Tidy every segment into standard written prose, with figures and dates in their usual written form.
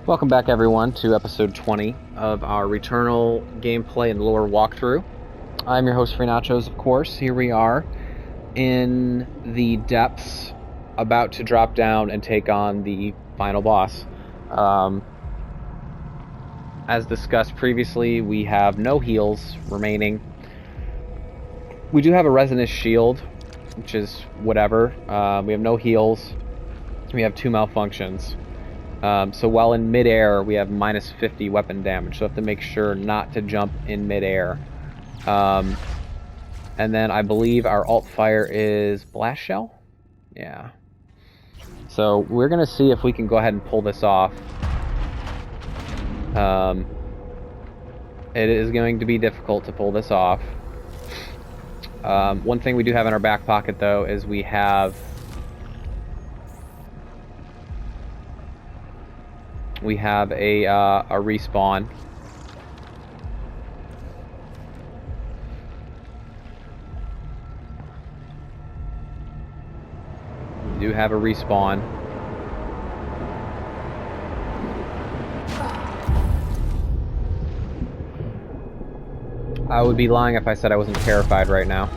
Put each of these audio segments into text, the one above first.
Welcome back, everyone, to episode 20 of our Returnal gameplay and lore walkthrough. I'm your host, Free Nachos, of course. Here we are in the depths, about to drop down and take on the final boss. As discussed previously, we have no heals remaining. We do have a resonant shield, which is whatever. We have no heals. We have 2 malfunctions. So while in midair, we have minus 50 weapon damage, so I have to make sure not to jump in midair. And then I believe our alt fire is Blast Shell? Yeah. So we're going to see if we can go ahead and pull this off. It is going to be difficult to pull this off. One thing we do have in our back pocket, though, is we have a respawn. We do have a respawn. I would be lying if I said I wasn't terrified right now.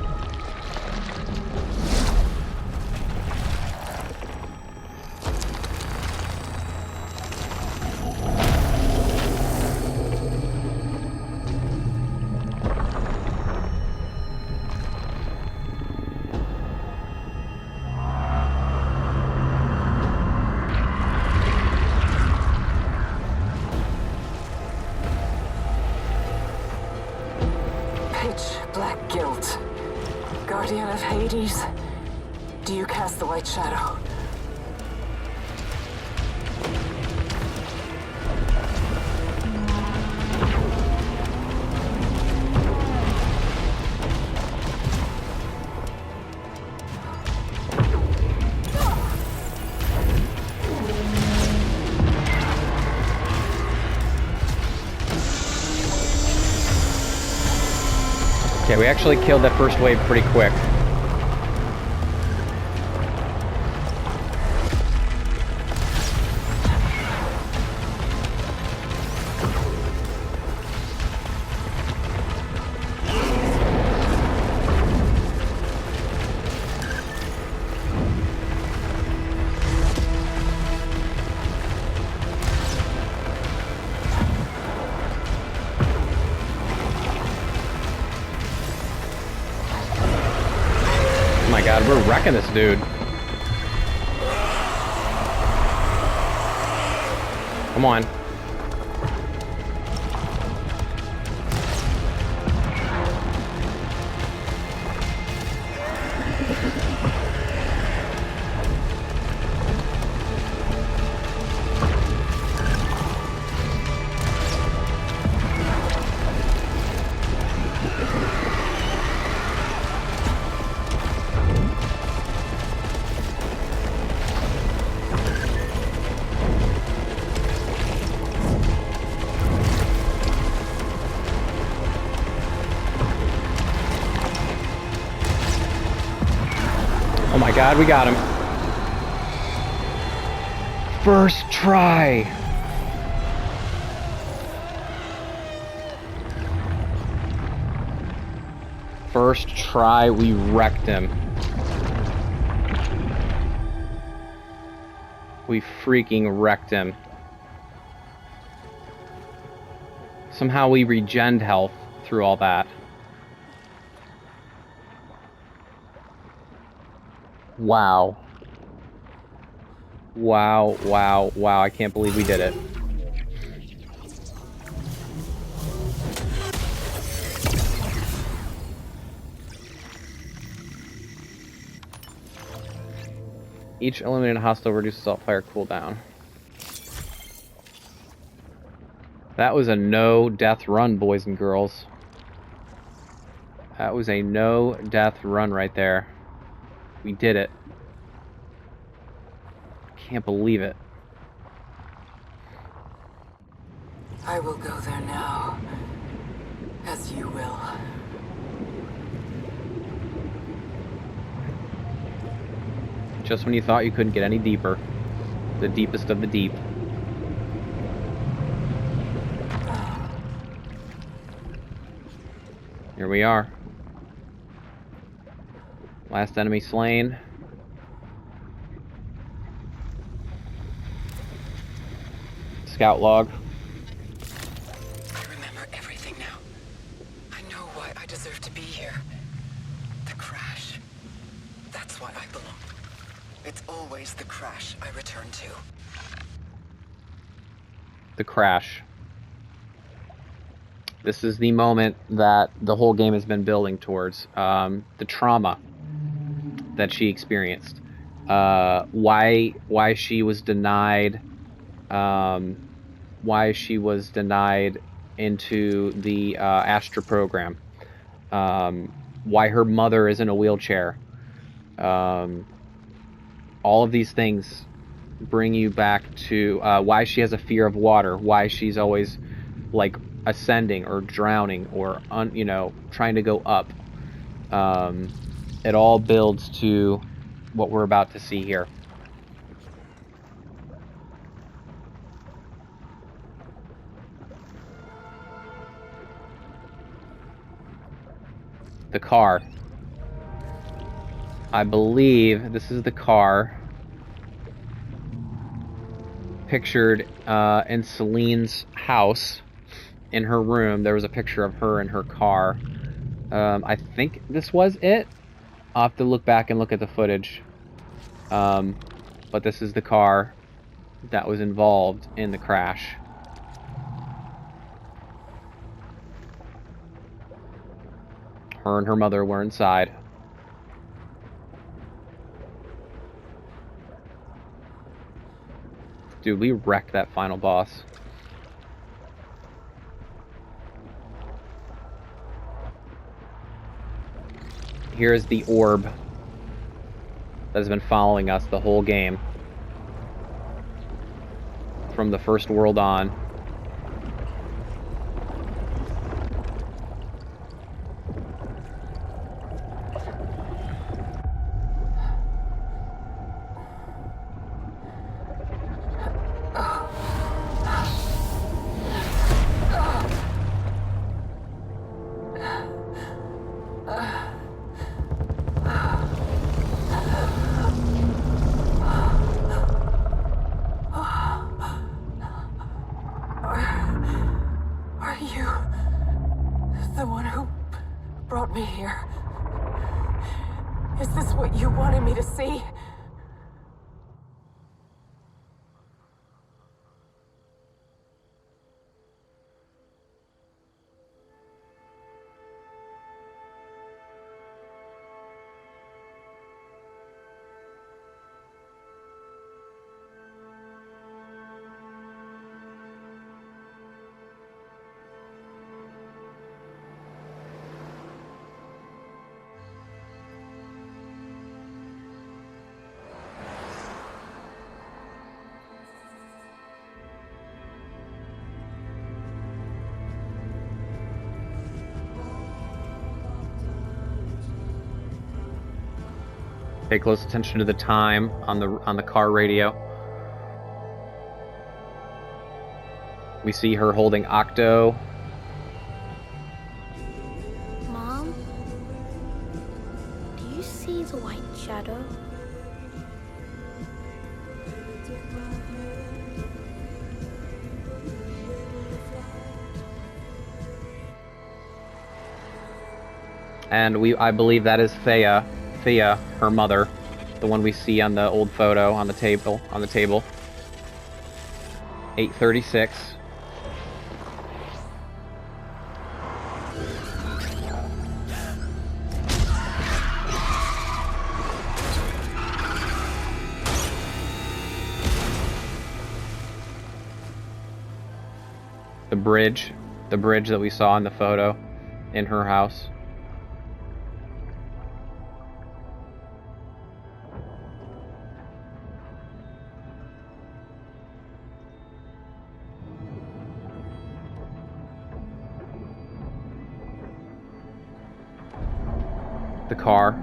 Black guilt. Guardian of Hades, do you cast the white shadow? Okay, we actually killed that first wave pretty quick. Oh my god, we're wrecking this dude. Come on. Oh my god, we got him. First try. First try, we wrecked him. We freaking wrecked him. Somehow we regened health through all that. Wow. Wow, wow, wow. I can't believe we did it. Each eliminated hostile reduces alt fire cooldown. That was a no-death run, boys and girls. That was a no-death run right there. We did it. Can't believe it. I will go there now, as you will. Just when you thought you couldn't get any deeper. The deepest of the deep. Here we are. Last enemy slain. Scout log. I remember everything now. I know why I deserve to be here. The crash. That's why I belong. It's always the crash I return to. The crash. This is the moment that the whole game has been building towards. The trauma that she experienced. Why she was denied. Why she was denied into the Astra program. Why her mother is in a wheelchair. All of these things bring you back to why she has a fear of water. Why she's always like ascending or drowning or trying to go up. It all builds to what we're about to see here. The car. I believe this is the car pictured in Selene's house. In her room, there was a picture of her in her car. I think this was it. I'll have to look back and look at the footage. But this is the car that was involved in the crash. Her and her mother were inside. Dude, we wrecked that final boss. Here's the orb that has been following us the whole game. From the first world on. Me here. Is this what you wanted me to see? Pay close attention to the time on the car radio. We see her holding Octo. Mom? Do you see the white shadow? And I believe that is Thea, her mother, the one we see on the old photo on the table. 836. The bridge that we saw in the photo in her house. The car.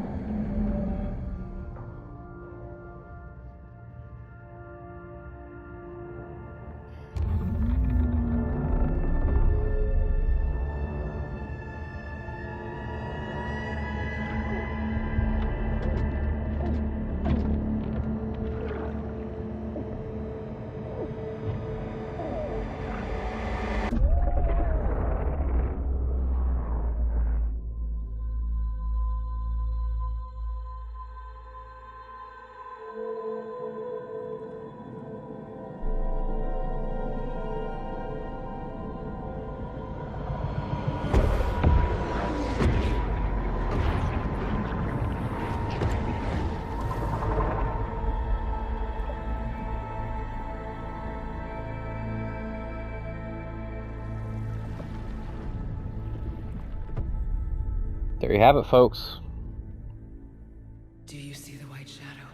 There you have it, folks. Do you see the white shadow?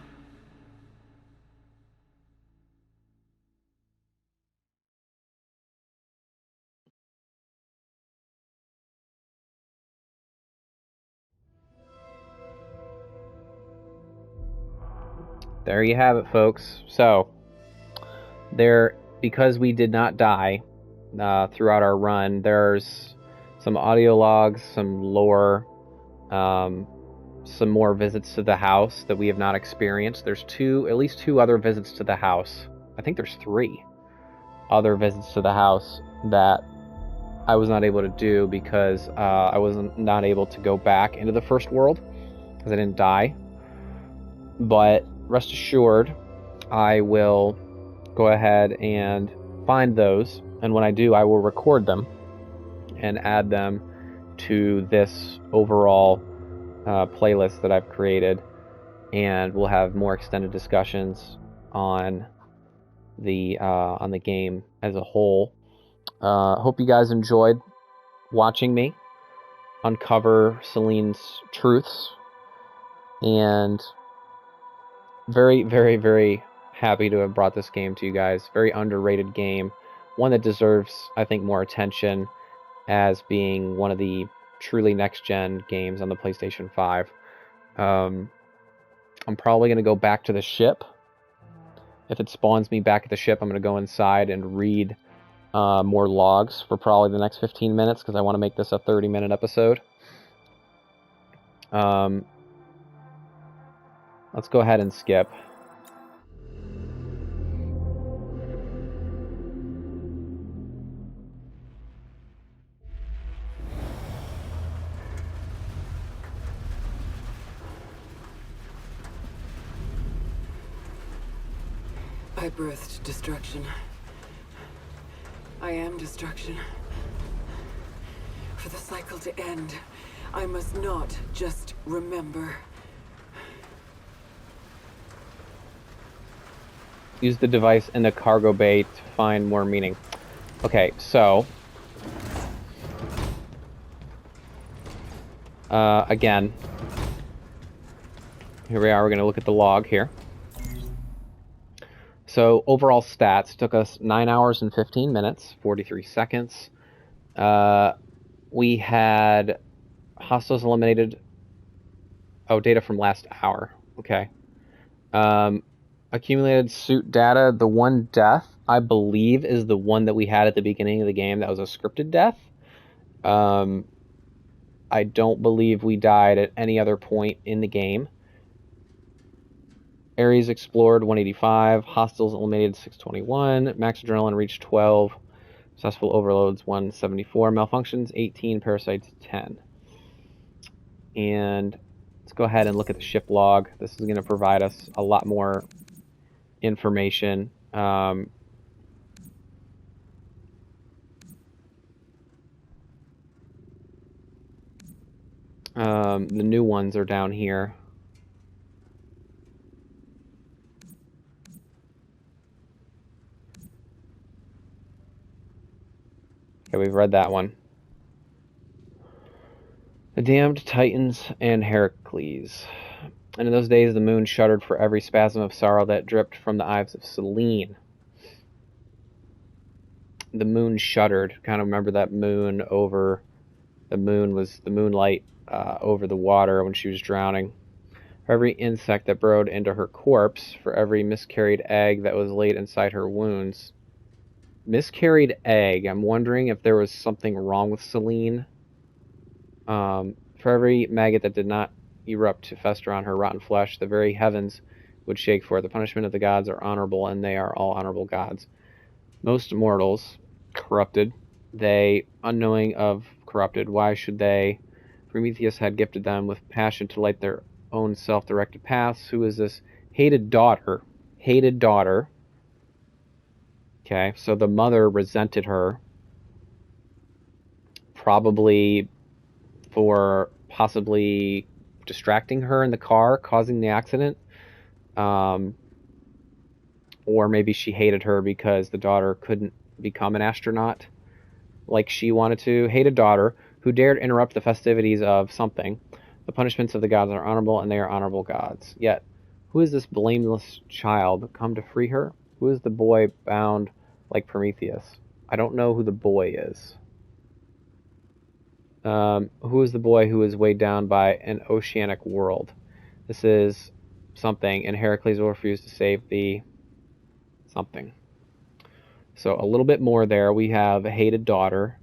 There you have it, folks. So, because we did not die throughout our run, there's some audio logs, some lore, some more visits to the house that we have not experienced. There's at least two other visits to the house. I think there's 3 other visits to the house that I was not able to do because I was not able to go back into the first world because I didn't die. But rest assured, I will go ahead and find those, and when I do, I will record them and add them to this overall playlist that I've created, and we'll have more extended discussions on the game as a whole. Hope you guys enjoyed watching me uncover Selene's truths, and very, very, very happy to have brought this game to you guys. Very underrated game, one that deserves, I think, more attention as being one of the truly next-gen games on the PlayStation 5. I'm probably going to go back to the ship. If it spawns me back at the ship, I'm going to go inside and read more logs for probably the next 15 minutes because I want to make this a 30-minute episode. Let's go ahead and skip. I birthed destruction. I am destruction. For the cycle to end, I must not just remember. Use the device in the cargo bay to find more meaning. Okay, so again, here we are. We're going to look at the log here. So overall stats took us 9 hours and 15 minutes, 43 seconds. We had hostiles eliminated. Oh, data from last hour. Okay. Accumulated suit data. The one death, I believe, is the one that we had at the beginning of the game that was a scripted death. I don't believe we died at any other point in the game. Areas explored 185, hostiles eliminated 621, max adrenaline reached 12, successful overloads 174, malfunctions 18, parasites 10. And let's go ahead and look at the ship log. This is going to provide us a lot more information. The new ones are down here. Okay, we've read that one. The damned Titans and Heracles. And in those days the moon shuddered for every spasm of sorrow that dripped from the eyes of Selene. The moon shuddered. Kind of remember that moon over... The moon was the moonlight over the water when she was drowning. For every insect that burrowed into her corpse, for every miscarried egg that was laid inside her wounds. Miscarried egg. I'm wondering if there was something wrong with Selene. For every maggot that did not erupt to fester on her rotten flesh, the very heavens would shake for it. The punishment of the gods are honorable, and they are all honorable gods. Most mortals, corrupted, they, unknowing of corrupted, why should they? Prometheus had gifted them with passion to light their own self-directed paths. Who is this hated daughter? Hated daughter. Okay, so the mother resented her, probably for possibly distracting her in the car, causing the accident. Or maybe she hated her because the daughter couldn't become an astronaut like she wanted to. Hated daughter, who dared interrupt the festivities of something. The punishments of the gods are honorable, and they are honorable gods. Yet, who is this blameless child come to free her? Who is the boy bound like Prometheus? I don't know who the boy is. Who is the boy who is weighed down by an oceanic world? This is something, and Heracles will refuse to save the something. So a little bit more there. We have a hated daughter.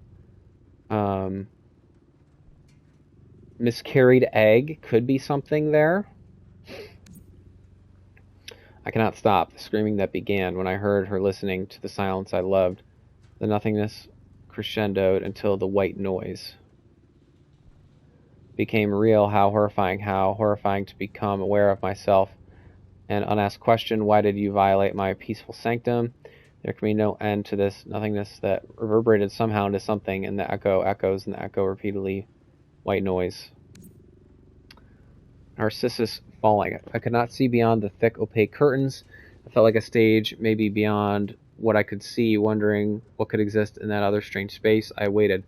Miscarried egg could be something there. I cannot stop the screaming that began when I heard her listening to the silence I loved. The nothingness crescendoed until the white noise became real. How horrifying to become aware of myself. An unasked question, why did you violate my peaceful sanctum? There can be no end to this nothingness that reverberated somehow into something, and the echo echoes, and the echo repeatedly. White noise. Narcissus falling. I could not see beyond the thick, opaque curtains. I felt like a stage, maybe beyond what I could see, wondering what could exist in that other strange space. I waited.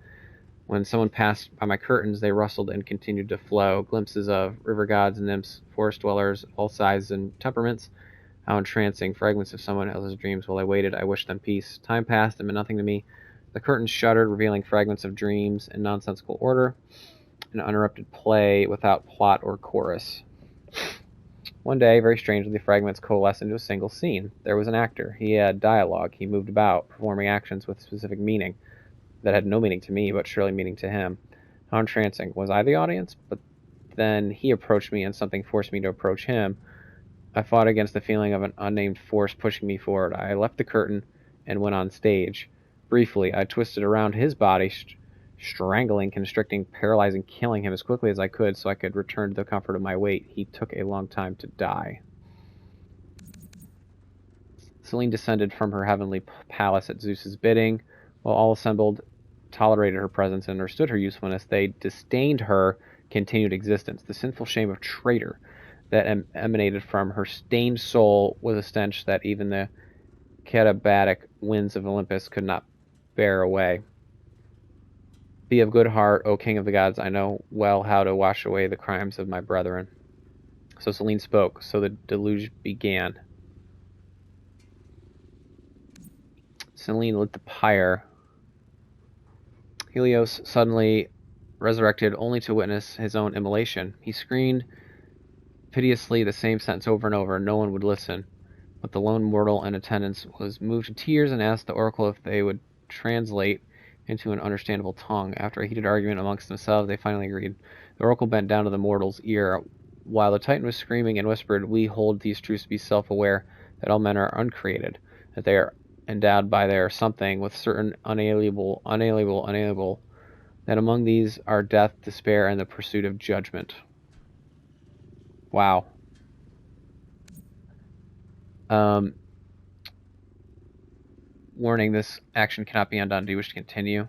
When someone passed by my curtains, they rustled and continued to flow. Glimpses of river gods, nymphs, forest dwellers, all sizes and temperaments. How entrancing. Fragments of someone else's dreams. While I waited, I wished them peace. Time passed and meant nothing to me. The curtains shuddered, revealing fragments of dreams in nonsensical order. An uninterrupted play without plot or chorus. One day, very strangely, the fragments coalesced into a single scene. There was an actor. He had dialogue. He moved about, performing actions with specific meaning that had no meaning to me, but surely meaning to him. How entrancing. Was I the audience? But then he approached me, and something forced me to approach him. I fought against the feeling of an unnamed force pushing me forward. I left the curtain and went on stage. Briefly, I twisted around his body, strangling, constricting, paralyzing, killing him as quickly as I could so I could return to the comfort of my weight. He took a long time to die. Selene descended from her heavenly palace at Zeus's bidding. While all assembled tolerated her presence and understood her usefulness, they disdained her continued existence. The sinful shame of traitor that emanated from her stained soul was a stench that even the katabatic winds of Olympus could not bear away. Be of good heart, O King of the gods. I know well how to wash away the crimes of my brethren. So Selene spoke. So the deluge began. Selene lit the pyre. Helios suddenly resurrected, only to witness his own immolation. He screamed piteously the same sentence over and over. No one would listen. But the lone mortal in attendance was moved to tears and asked the oracle if they would translate into an understandable tongue. After a heated argument amongst themselves, they finally agreed. The oracle bent down to the mortal's ear. While the Titan was screaming and whispered, we hold these truths to be self-aware, that all men are uncreated, that they are endowed by their something with certain unalienable, that among these are death, despair, and the pursuit of judgment. Wow. Warning, this action cannot be undone. Do you wish to continue?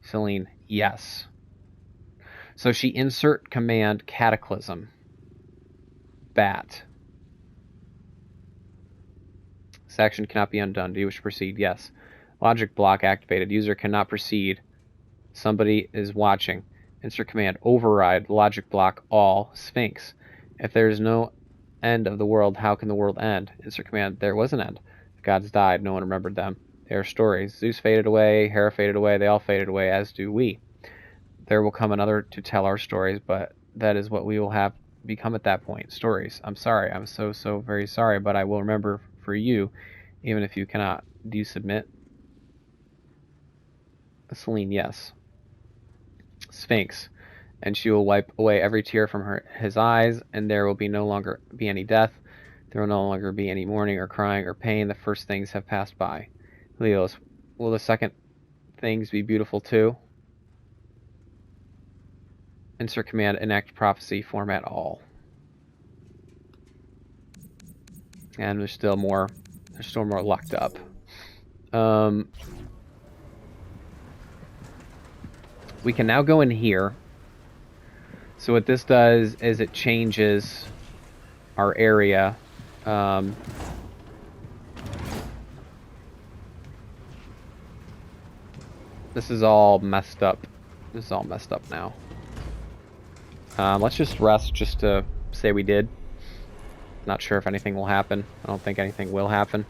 Selene, yes. So she insert command cataclysm. Bat. This action cannot be undone. Do you wish to proceed? Yes. Logic block activated. User cannot proceed. Somebody is watching. Insert command override logic block all Sphinx. If there is no end of the world, how can the world end? Insert command there was an end. The gods died. No one remembered them. They are stories. Zeus faded away. Hera faded away. They all faded away, as do we. There will come another to tell our stories, but that is what we will have become at that point. Stories. I'm sorry. I'm so very sorry, but I will remember for you, even if you cannot. Do you submit? Selene, yes. Sphinx. And she will wipe away every tear from his eyes, and there will no longer be any death. There will no longer be any mourning or crying or pain. The first things have passed by. Helios, will the second things be beautiful too? Insert command, enact prophecy, format all. And there's still more locked up. We can now go in here. So what this does is it changes our area. This is all messed up This is all messed up now. Let's just rest just to say we did. Not sure if anything will happen. I don't think anything will happen.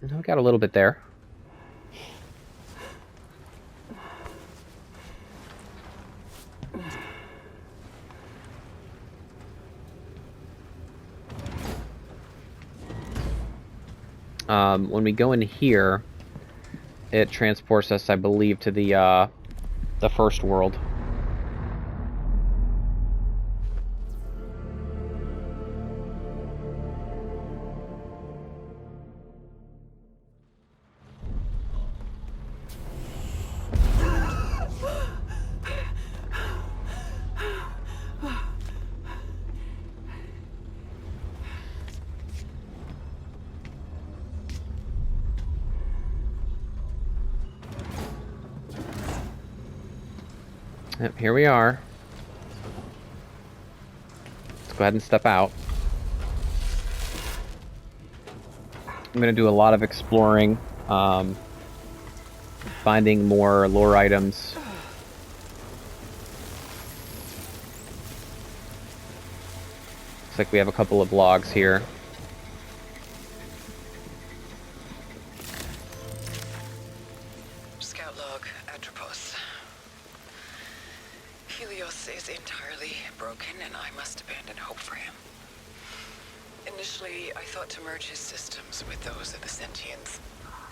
We got a little bit there. When we go in here, it transports us, I believe, to the first world. Yep, here we are. Let's go ahead and step out. I'm going to do a lot of exploring, finding more lore items. Looks like we have a couple of logs here. Scout log, Atropos. Helios is entirely broken, and I must abandon hope for him. Initially, I thought to merge his systems with those of the Sentients,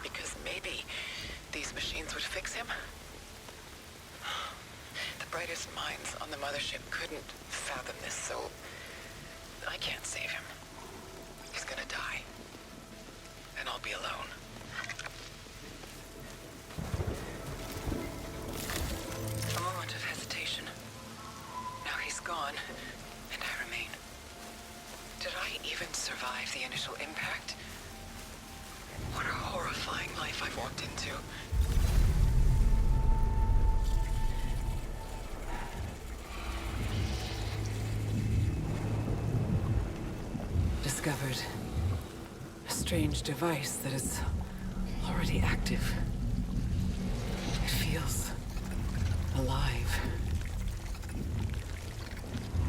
because maybe these machines would fix him. The brightest minds on the mothership couldn't fathom this, so I can't save him. He's gonna die, and I'll be alone. A moment of hesitation. Now he's gone, and I remain. Did I even survive the initial impact? What a horrifying life I've walked into. Discovered a strange device that is already active. It feels alive.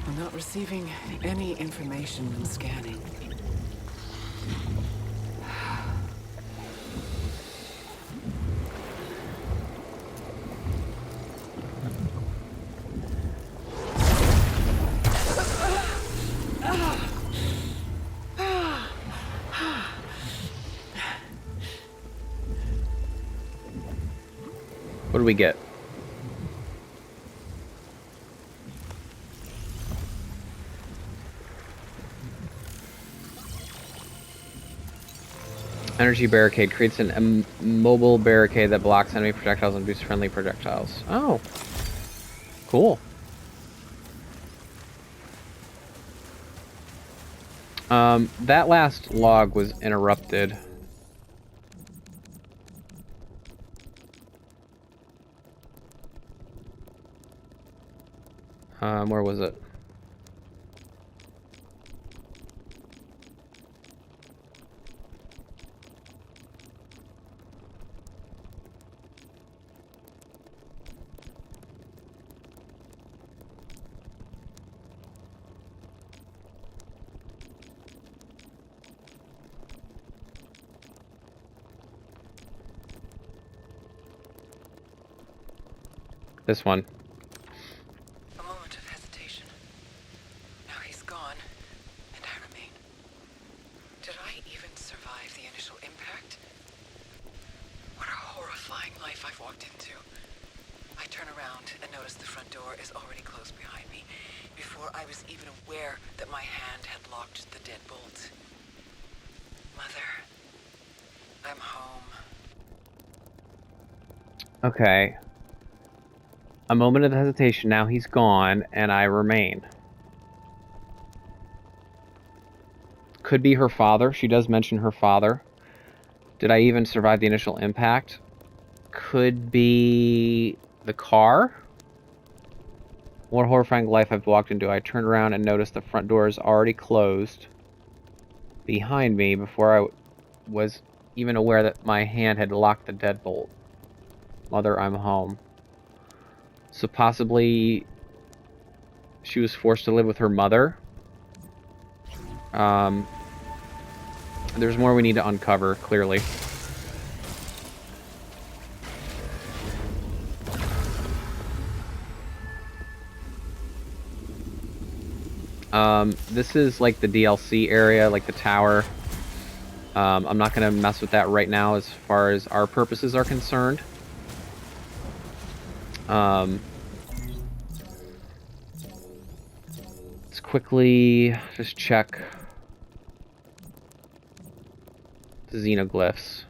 I'm not receiving any information when scanning. What do we get? Energy barricade creates an immobile barricade that blocks enemy projectiles and boosts friendly projectiles. Oh. Cool. That last log was interrupted. Where was it? This one. A moment of hesitation. Now he's gone, and I remain. Did I even survive the initial impact? What a horrifying life I've walked into. I turn around and notice the front door is already closed behind me, before I was even aware that my hand had locked the deadbolt. Mother, I'm home. Okay. A moment of hesitation, now he's gone, and I remain. Could be her father. She does mention her father. Did I even survive the initial impact? Could be the car. What horrifying life I've walked into. I turned around and noticed the front door is already closed behind me before I was even aware that my hand had locked the deadbolt. Mother, I'm home. So possibly she was forced to live with her mother. There's more we need to uncover, clearly. This is like the DLC area, like the tower. I'm not going to mess with that right now as far as our purposes are concerned. Let's quickly just check the xenoglyphs.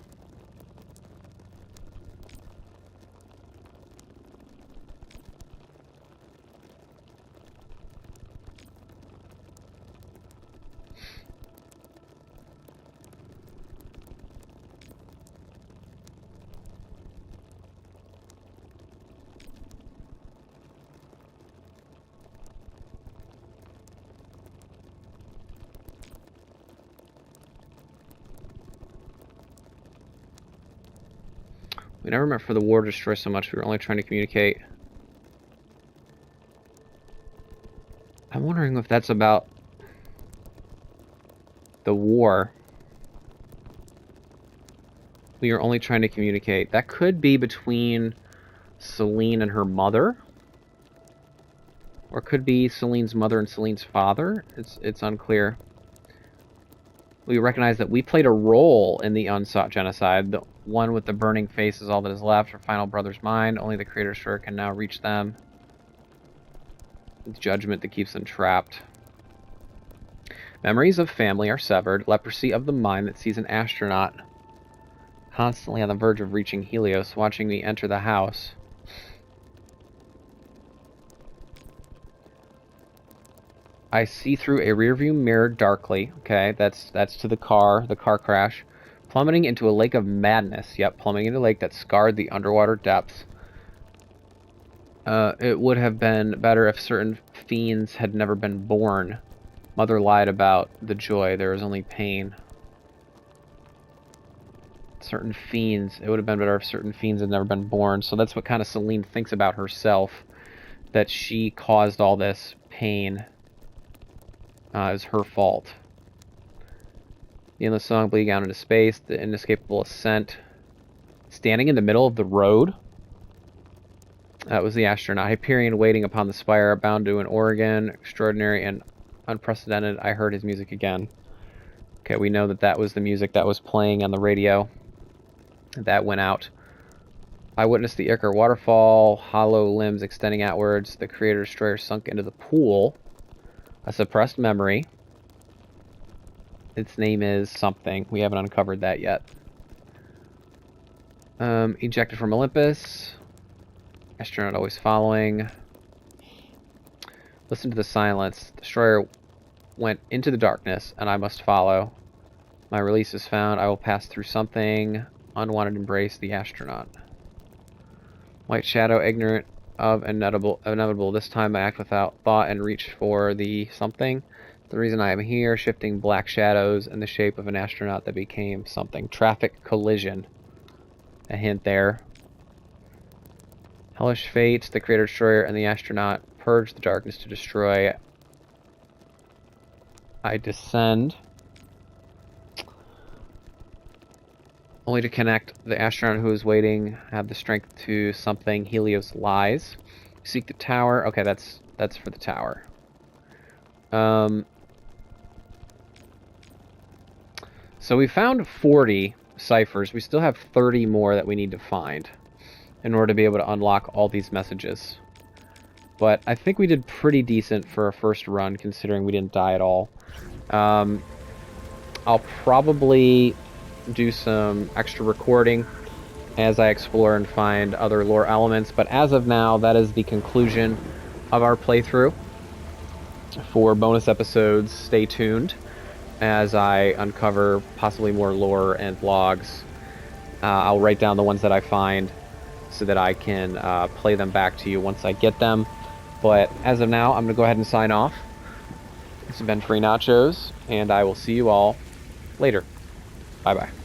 We never meant for the war to destroy so much. We were only trying to communicate. I'm wondering if that's about the war. We were only trying to communicate. That could be between Selene and her mother. Or it could be Selene's mother and Selene's father. It's unclear. We recognize that we played a role in the unsought genocide. The one with the burning face is all that is left. Her final brother's mind. Only the Creator Destroyer can now reach them. It's judgment that keeps them trapped. Memories of family are severed. Leprosy of the mind that sees an astronaut constantly on the verge of reaching Helios, watching me enter the house. I see through a rearview mirror darkly. Okay, that's to the car crash. Plummeting into a lake of madness. Yep, plummeting into a lake that scarred the underwater depths. It would have been better if certain fiends had never been born. Mother lied about the joy. There was only pain. Certain fiends. It would have been better if certain fiends had never been born. So that's what kind of Selene thinks about herself. That she caused all this pain. Is her fault. The endless song bleeding out into space, the inescapable ascent. Standing in the middle of the road. That was the astronaut. Hyperion waiting upon the spire, bound to an Oregon, extraordinary and unprecedented. I heard his music again. Okay, we know that that was the music that was playing on the radio. That went out. I witnessed the Icar waterfall, hollow limbs extending outwards. The Creator Destroyer sunk into the pool. A suppressed memory. Its name is something. We haven't uncovered that yet. Ejected from Olympus. Astronaut always following. Listen to the silence. Destroyer went into the darkness, and I must follow. My release is found. I will pass through something. Unwanted embrace the astronaut. White shadow, ignorant of inevitable. This time I act without thought and reach for the something. The reason I am here, shifting black shadows in the shape of an astronaut that became something. Traffic collision. A hint there. Hellish fates, the Creator Destroyer and the astronaut purge the darkness to destroy. I descend. Only to connect the astronaut who is waiting, have the strength to something. Helios lies. Seek the tower. Okay, that's for the tower. So we found 40 ciphers. We still have 30 more that we need to find in order to be able to unlock all these messages. But I think we did pretty decent for a first run, considering we didn't die at all. I'll probably do some extra recording as I explore and find other lore elements, but as of now, that is the conclusion of our playthrough. For bonus episodes, stay tuned as I uncover possibly more lore and vlogs. I'll write down the ones that I find so that I can play them back to you once I get them. But as of now, I'm going to go ahead and sign off. This has been Free Nachos, and I will see you all later. Bye-bye.